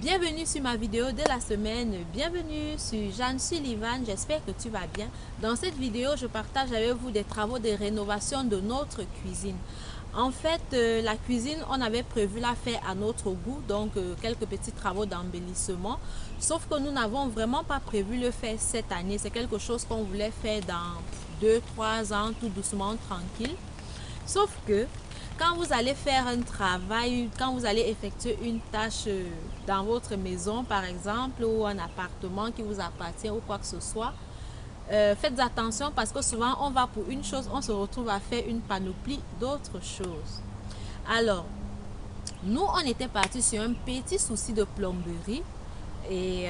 Bienvenue sur ma vidéo de la semaine, bienvenue sur Jeanne Sullivan, j'espère que tu vas bien. Dans cette vidéo, je partage avec vous des travaux de rénovation de notre cuisine. En fait, la cuisine, on avait prévu la faire à notre goût, donc quelques petits travaux d'embellissement. Sauf que nous n'avons vraiment pas prévu le faire cette année. C'est quelque chose qu'on voulait faire dans 2-3 ans, tout doucement, tranquille. Sauf que quand vous allez faire un travail, quand vous allez effectuer une tâche dans votre maison par exemple, ou un appartement qui vous appartient ou quoi que ce soit, faites attention parce que souvent on va pour une chose, on se retrouve à faire une panoplie d'autres choses. Alors, nous on était parti sur un petit souci de plomberie et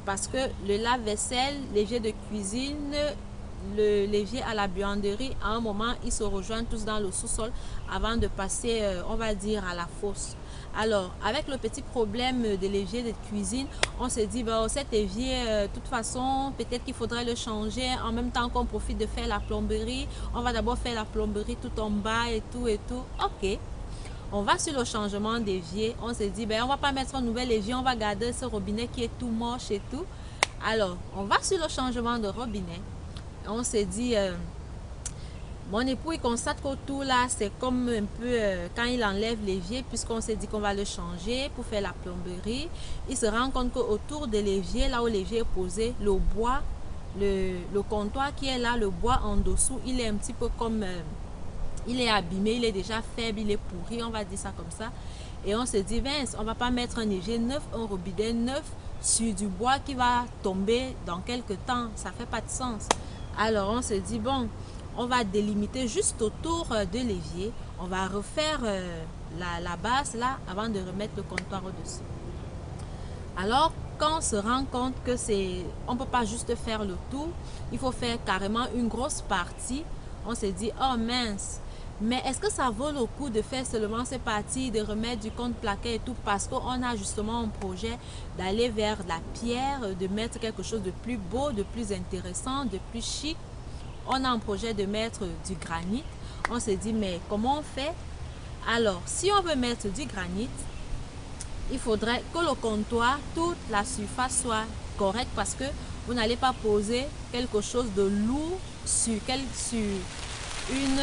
parce que le lave-vaisselle, l'évier de cuisine, le l'évier à la buanderie, à un moment ils se rejoignent tous dans le sous-sol avant de passer on va dire à la fosse. Alors avec le petit problème de l'évier de cuisine, on s'est dit bon, cet évier de toute façon peut-être qu'il faudrait le changer en même temps qu'on profite de faire la plomberie. On va d'abord faire la plomberie tout en bas et tout. Ok, on va sur le changement d'évier. On s'est dit ben on va pas mettre un nouvel évier, on va garder ce robinet qui est tout moche et tout. Alors on va sur le changement de robinet. On s'est dit mon époux il constate qu'autour là c'est comme un peu quand il enlève l'évier, puisqu'on s'est dit qu'on va le changer pour faire la plomberie, il se rend compte qu'autour de l'évier, là où l'évier est posé, le bois, le comptoir qui est là, le bois en dessous, il est un petit peu comme il est abîmé, il est déjà faible, il est pourri, on va dire ça comme ça. Et on se dit Vince, on va pas mettre un évier neuf, un robinet neuf sur du bois qui va tomber dans quelques temps, ça fait pas de sens. Alors on se dit bon, on va délimiter juste autour de l'évier, on va refaire la base là avant de remettre le comptoir au-dessus. Alors quand on se rend compte que on peut pas juste faire le tour, il faut faire carrément une grosse partie, on s'est dit oh mince, mais est-ce que ça vaut le coup de faire seulement ces parties, de remettre du contreplaqué et tout, parce qu'on a justement un projet d'aller vers la pierre, de mettre quelque chose de plus beau, de plus intéressant, de plus chic. On a un projet de mettre du granit. On s'est dit mais comment on fait? Alors si on veut mettre du granit, il faudrait que le comptoir, toute la surface soit correcte, parce que vous n'allez pas poser quelque chose de lourd sur une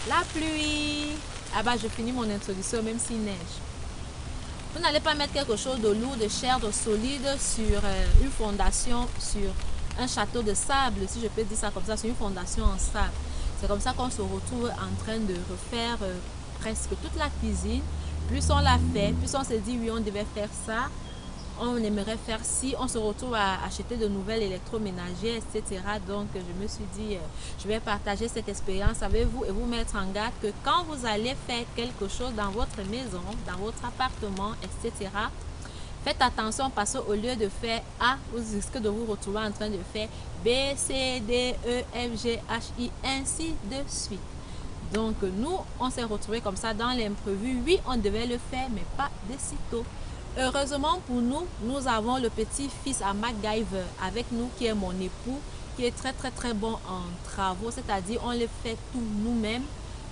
la pluie. Ah bah je finis mon introduction même s'il neige. Vous n'allez pas mettre quelque chose de lourd, de cher, de solide sur une fondation, sur un château de sable, si je peux dire ça comme ça, sur une fondation en sable. C'est comme ça qu'on se retrouve en train de refaire presque toute la cuisine. Plus on l'a fait, plus on s'est dit oui, on devait faire ça, on aimerait faire ci, on se retrouve à acheter de nouvelles électroménagères, etc. Donc je me suis dit je vais partager cette expérience avec vous et vous mettre en garde que quand vous allez faire quelque chose dans votre maison, dans votre appartement, etc., faites attention, parce qu'au lieu de faire A, vous risquez de vous retrouver en train de faire B, C, D, E, F, G, H, I, ainsi de suite. Donc nous, on s'est retrouvés comme ça dans l'imprévu. Oui, on devait le faire, mais pas de sitôt. Heureusement pour nous, nous avons le petit-fils à MacGyver avec nous, qui est mon époux, qui est très bon en travaux, c'est-à-dire on les fait tout nous-mêmes.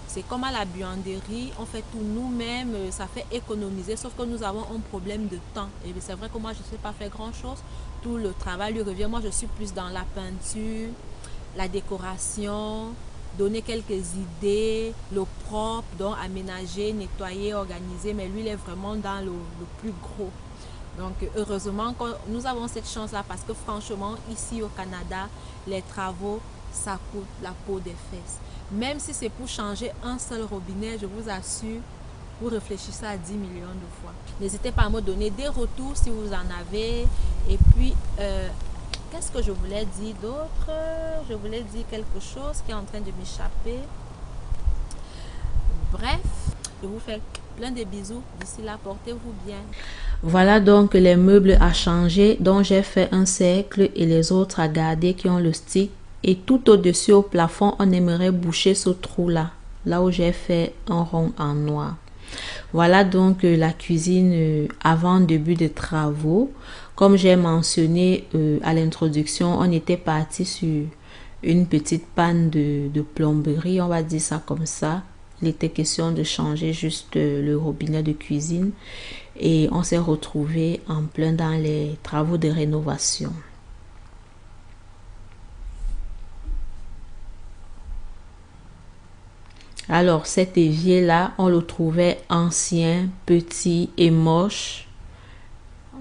C'est comme à la buanderie, on fait tout nous-mêmes, ça fait économiser, sauf que nous avons un problème de temps. Et c'est vrai que moi, je ne sais pas faire grand-chose, tout le travail lui revient. Moi, je suis plus dans la peinture, la décoration, donner quelques idées, le propre, donc aménager, nettoyer, organiser, mais lui, il est vraiment dans le plus gros. Donc, heureusement que nous avons cette chance-là, parce que franchement, ici au Canada, les travaux, ça coûte la peau des fesses. Même si c'est pour changer un seul robinet, je vous assure, vous réfléchissez à 10 millions de fois. N'hésitez pas à me donner des retours si vous en avez. Et puis, qu'est-ce que je voulais dire d'autre? Je voulais dire quelque chose qui est en train de m'échapper. Bref, je vous fais plein de bisous. D'ici là, portez-vous bien. Voilà donc les meubles à changer, dont j'ai fait un cercle et les autres à garder qui ont le stick. Et tout au-dessus au plafond, on aimerait boucher ce trou-là, là où j'ai fait un rond en noir. Voilà donc la cuisine avant début de travaux. Comme j'ai mentionné à l'introduction, on était parti sur une petite panne de plomberie, on va dire ça comme ça. Il était question de changer juste le robinet de cuisine. et on s'est retrouvé en plein dans les travaux de rénovation. Alors cet évier là, on le trouvait ancien, petit et moche.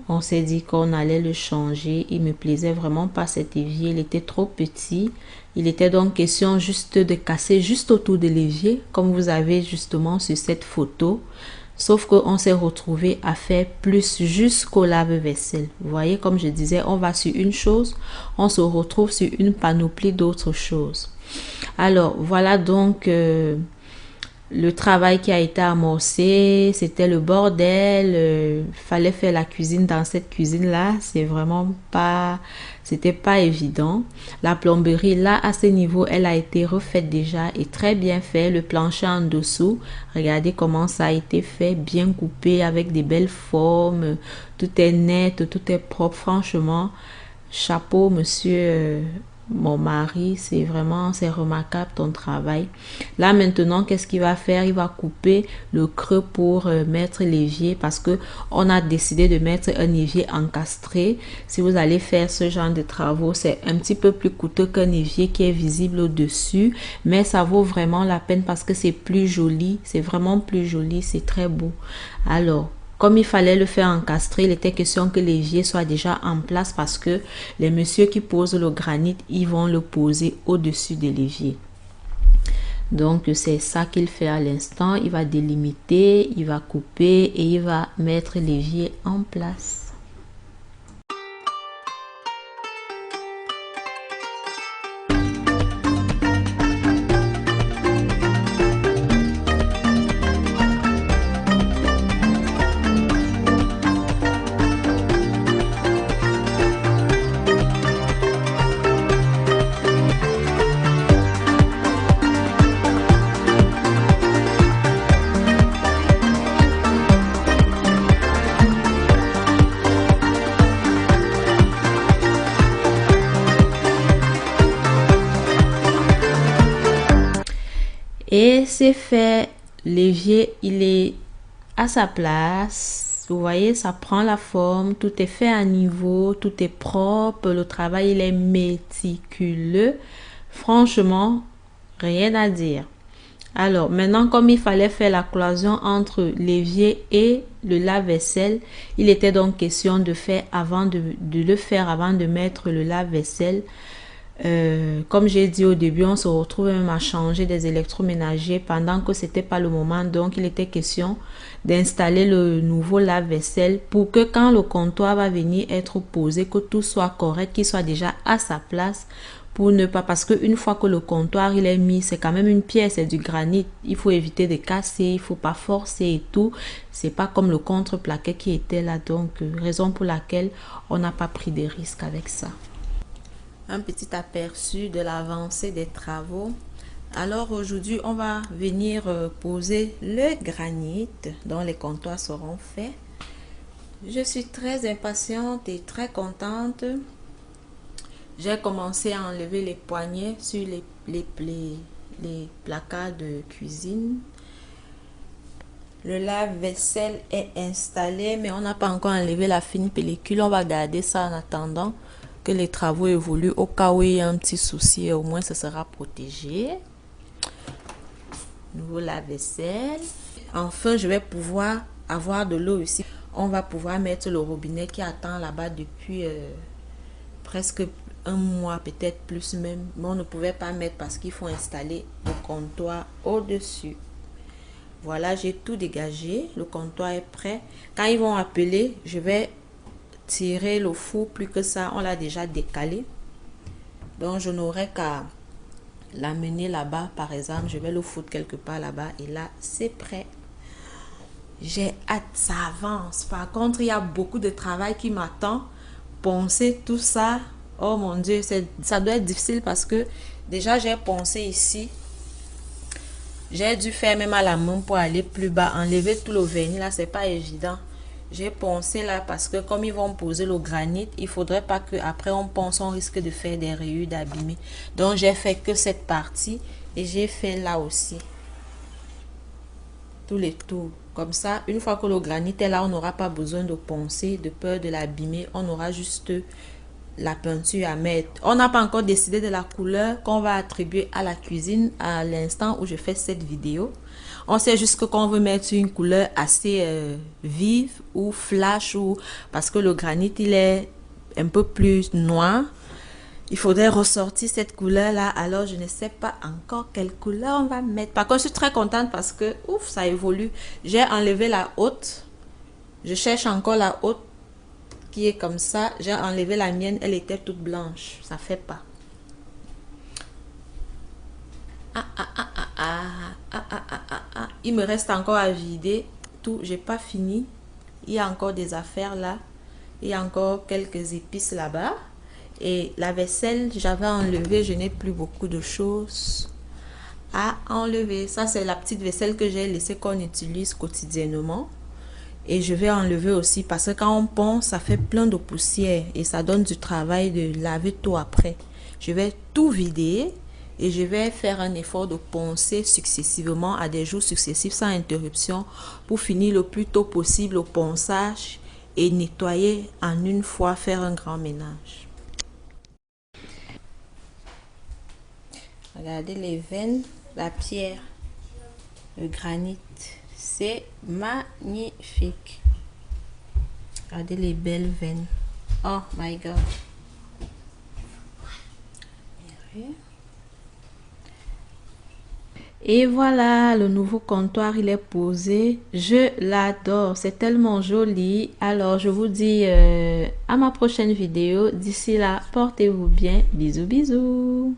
On s'est dit qu'on allait le changer. Il me plaisait vraiment pas cet évier, il était trop petit. Il était donc question juste de casser juste autour de l'évier, comme vous avez justement sur cette photo. Sauf qu'on s'est retrouvé à faire plus jusqu'au lave-vaisselle. Vous voyez, comme je disais, on va sur une chose, on se retrouve sur une panoplie d'autres choses. Alors, voilà donc le travail qui a été amorcé. C'était le bordel. Fallait faire la cuisine dans cette cuisine-là. C'est vraiment pas... C'était pas évident. La plomberie, là, à ce niveau, elle a été refaite déjà et très bien fait. Le plancher en dessous, regardez comment ça a été fait, bien coupé avec des belles formes. Tout est net, tout est propre. Franchement, chapeau, monsieur mon mari, c'est remarquable ton travail. Là maintenant, qu'est-ce qu'il va faire? Il va couper le creux pour mettre l'évier, parce que on a décidé de mettre un évier encastré. Si vous allez faire ce genre de travaux, c'est un petit peu plus coûteux qu'un évier qui est visible au-dessus, mais ça vaut vraiment la peine parce que c'est plus joli, c'est vraiment plus joli, c'est très beau. Alors, comme il fallait le faire encastrer, il était question que l'évier soit déjà en place parce que les messieurs qui posent le granit, ils vont le poser au-dessus de l'évier. Donc, c'est ça qu'il fait à l'instant. Il va délimiter, il va couper et il va mettre l'évier en place. Et c'est fait, l'évier, il est à sa place. Vous voyez, ça prend la forme, tout est fait à niveau, tout est propre, le travail, il est méticuleux. Franchement, rien à dire. Alors, maintenant, comme il fallait faire la cloison entre l'évier et le lave-vaisselle, il était donc question de faire le faire avant de mettre le lave-vaisselle. Comme j'ai dit au début, on se retrouve même à changer des électroménagers pendant que c'était pas le moment. Donc, il était question d'installer le nouveau lave-vaisselle pour que quand le comptoir va venir être posé, que tout soit correct, qu'il soit déjà à sa place. Pour ne pas, parce qu'une fois que le comptoir il est mis, c'est quand même une pierre, c'est du granit, il faut éviter de casser, il faut pas forcer et tout. C'est pas comme le contreplaqué qui était là, donc raison pour laquelle on n'a pas pris de risques avec ça. Un petit aperçu de l'avancée des travaux. Alors aujourd'hui, on va venir poser le granit dont les comptoirs seront faits. Je suis très impatiente et très contente. J'ai commencé à enlever les poignées sur les placards de cuisine. Le lave-vaisselle est installé, mais on n'a pas encore enlevé la fine pellicule. On va garder ça en attendant que les travaux évoluent. Au cas où il y a un petit souci, au moins ce sera protégé. Nouveau lave-vaisselle. Enfin, je vais pouvoir avoir de l'eau ici. On va pouvoir mettre le robinet qui attend là-bas depuis presque un mois, peut-être plus même. Mais on ne pouvait pas mettre parce qu'il faut installer le comptoir au-dessus. Voilà, j'ai tout dégagé. Le comptoir est prêt. Quand ils vont appeler, je vais tirer le four. Plus que ça, on l'a déjà décalé. Donc, je n'aurai qu'à l'amener là-bas. Par exemple, je vais le foutre quelque part là-bas. Et là, c'est prêt. J'ai hâte, ça avance. Par contre, il y a beaucoup de travail qui m'attend. Poncer tout ça. Oh mon Dieu, ça doit être difficile parce que déjà, j'ai poncé ici. J'ai dû faire même à la main pour aller plus bas. Enlever tout le vernis là, c'est pas évident. J'ai poncé là parce que comme ils vont poser le granit, il faudrait pas que après on ponce, on risque de faire des rayures, d'abîmer. Donc j'ai fait que cette partie et j'ai fait là aussi. Tous les tours. Comme ça, une fois que le granit est là, on n'aura pas besoin de poncer, de peur de l'abîmer. On aura juste la peinture à mettre. On n'a pas encore décidé de la couleur qu'on va attribuer à la cuisine à l'instant où je fais cette vidéo. On sait juste qu'on veut mettre une couleur assez vive ou flash, ou parce que le granit il est un peu plus noir. Il faudrait ressortir cette couleur là. Alors je ne sais pas encore quelle couleur on va mettre. Par contre je suis très contente parce que ouf, ça évolue. J'ai enlevé la haute. Je cherche encore la haute qui est comme ça. J'ai enlevé la mienne, elle était toute blanche. Ça fait pas. Il me reste encore à vider tout. J'ai pas fini. Il y a encore des affaires là. Il y a encore quelques épices là-bas. Et la vaisselle, j'avais enlevé. Je n'ai plus beaucoup de choses à enlever. Ça, c'est la petite vaisselle que j'ai laissée qu'on utilise quotidiennement. Et je vais enlever aussi parce que quand on ponce, ça fait plein de poussière et ça donne du travail de laver tout après. Je vais tout vider et je vais faire un effort de poncer successivement à des jours successifs sans interruption pour finir le plus tôt possible au ponçage et nettoyer en une fois, faire un grand ménage. Regardez les veines, la pierre, le granit. C'est magnifique. Regardez les belles veines. Oh my god. Et voilà, le nouveau comptoir, il est posé. Je l'adore. C'est tellement joli. Alors, je vous dis à ma prochaine vidéo. D'ici là, portez-vous bien. Bisous, bisous.